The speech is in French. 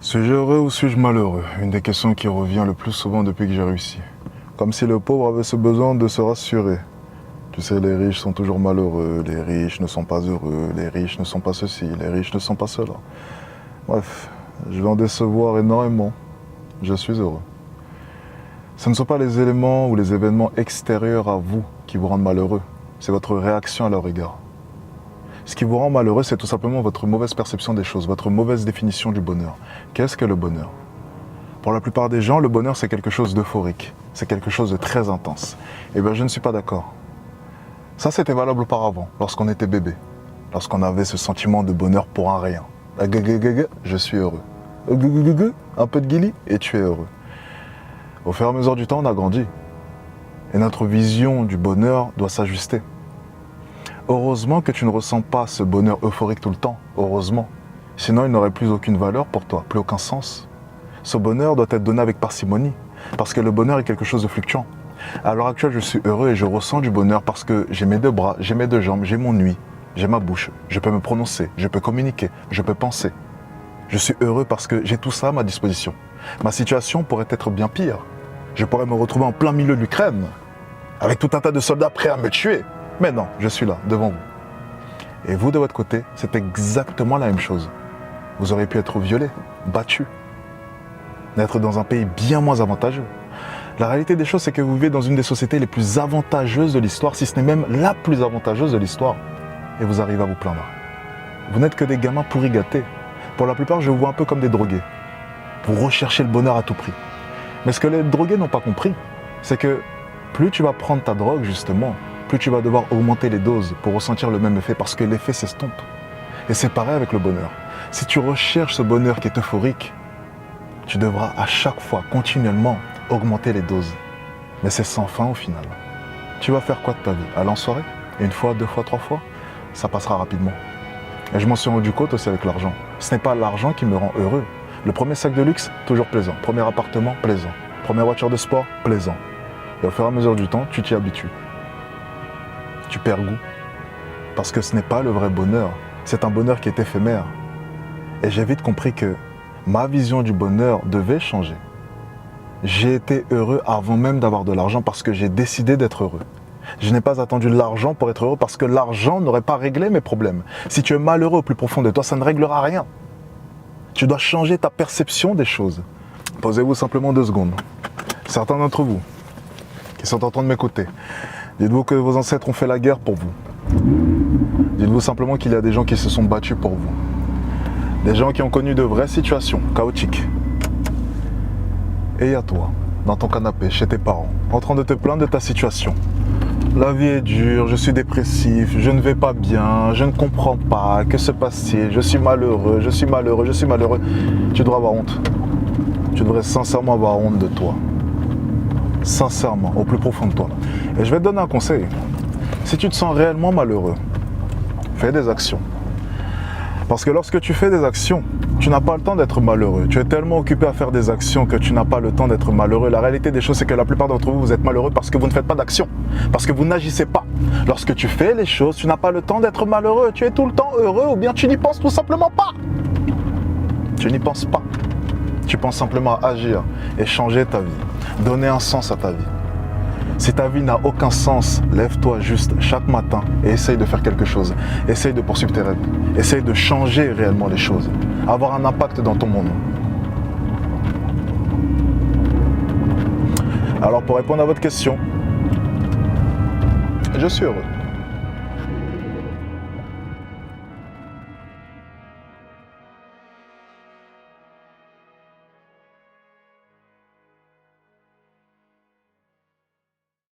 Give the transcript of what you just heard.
Suis-je heureux ou suis-je malheureux? Une des questions qui revient le plus souvent depuis que j'ai réussi. Comme si le pauvre avait ce besoin de se rassurer. Tu sais, les riches sont toujours malheureux, les riches ne sont pas heureux, les riches ne sont pas ceci, les riches ne sont pas cela. Bref, je vais en décevoir énormément. Je suis heureux. Ce ne sont pas les éléments ou les événements extérieurs à vous qui vous rendent malheureux. C'est votre réaction à leur égard. Ce qui vous rend malheureux, c'est tout simplement votre mauvaise perception des choses, votre mauvaise définition du bonheur. Qu'est-ce que le bonheur? Pour la plupart des gens, le bonheur, c'est quelque chose d'euphorique. C'est quelque chose de très intense. Eh bien, je ne suis pas d'accord. Ça, c'était valable auparavant, lorsqu'on était bébé. Lorsqu'on avait ce sentiment de bonheur pour un rien. Je suis heureux. Un peu de guili et tu es heureux. Au fur et à mesure du temps, on a grandi. Et notre vision du bonheur doit s'ajuster. Heureusement que tu ne ressens pas ce bonheur euphorique tout le temps. Heureusement. Sinon, il n'aurait plus aucune valeur pour toi, plus aucun sens. Ce bonheur doit être donné avec parcimonie. Parce que le bonheur est quelque chose de fluctuant. À l'heure actuelle, je suis heureux et je ressens du bonheur parce que j'ai mes deux bras, j'ai mes deux jambes, j'ai mon ouïe, j'ai ma bouche. Je peux me prononcer, je peux communiquer, je peux penser. Je suis heureux parce que j'ai tout ça à ma disposition. Ma situation pourrait être bien pire. Je pourrais me retrouver en plein milieu de l'Ukraine, avec tout un tas de soldats prêts à me tuer. Mais non, je suis là, devant vous. Et vous, de votre côté, c'est exactement la même chose. Vous auriez pu être violé, battu, naître dans un pays bien moins avantageux. La réalité des choses, c'est que vous vivez dans une des sociétés les plus avantageuses de l'histoire, si ce n'est même la plus avantageuse de l'histoire. Et vous arrivez à vous plaindre. Vous n'êtes que des gamins pourri gâtés. Pour la plupart, je vous vois un peu comme des drogués. Vous recherchez le bonheur à tout prix. Mais ce que les drogués n'ont pas compris, c'est que plus tu vas prendre ta drogue, justement, plus tu vas devoir augmenter les doses pour ressentir le même effet, parce que l'effet s'estompe. Et c'est pareil avec le bonheur. Si tu recherches ce bonheur qui est euphorique, tu devras à chaque fois, continuellement, augmenter les doses. Mais c'est sans fin au final. Tu vas faire quoi de ta vie? Aller en soirée? Une fois, deux fois, trois fois? Ça passera rapidement. Et je m'en suis rendu compte aussi avec l'argent. Ce n'est pas l'argent qui me rend heureux. Le premier sac de luxe, toujours plaisant. Premier appartement, plaisant. Première voiture de sport, plaisant. Et au fur et à mesure du temps, tu t'y habitues. Tu perds goût. Parce que ce n'est pas le vrai bonheur. C'est un bonheur qui est éphémère. Et j'ai vite compris que ma vision du bonheur devait changer. J'ai été heureux avant même d'avoir de l'argent parce que j'ai décidé d'être heureux. Je n'ai pas attendu l'argent pour être heureux parce que l'argent n'aurait pas réglé mes problèmes. Si tu es malheureux au plus profond de toi, ça ne réglera rien. Tu dois changer ta perception des choses. Posez-vous simplement 2 secondes. Certains d'entre vous qui sont en train de m'écouter, dites-vous que vos ancêtres ont fait la guerre pour vous. Dites-vous simplement qu'il y a des gens qui se sont battus pour vous. Des gens qui ont connu de vraies situations chaotiques. Et il y a toi, dans ton canapé, chez tes parents, en train de te plaindre de ta situation. La vie est dure, je suis dépressif, je ne vais pas bien, je ne comprends pas, que se passe-t-il, je suis malheureux, je suis malheureux, je suis malheureux. Tu devrais avoir honte. Tu devrais sincèrement avoir honte de toi. Sincèrement, au plus profond de toi. Et je vais te donner un conseil. Si tu te sens réellement malheureux, fais des actions. Parce que lorsque tu fais des actions, tu n'as pas le temps d'être malheureux. Tu es tellement occupé à faire des actions que tu n'as pas le temps d'être malheureux. La réalité des choses, c'est que la plupart d'entre vous, vous êtes malheureux parce que vous ne faites pas d'action. Parce que vous n'agissez pas. Lorsque tu fais les choses, tu n'as pas le temps d'être malheureux. Tu es tout le temps heureux ou bien tu n'y penses tout simplement pas. Tu n'y penses pas. Tu penses simplement à agir et changer ta vie. Donner un sens à ta vie. Si ta vie n'a aucun sens, lève-toi juste chaque matin et essaye de faire quelque chose. Essaye de poursuivre tes rêves. Essaye de changer réellement les choses. Avoir un impact dans ton monde. Alors pour répondre à votre question, je suis heureux.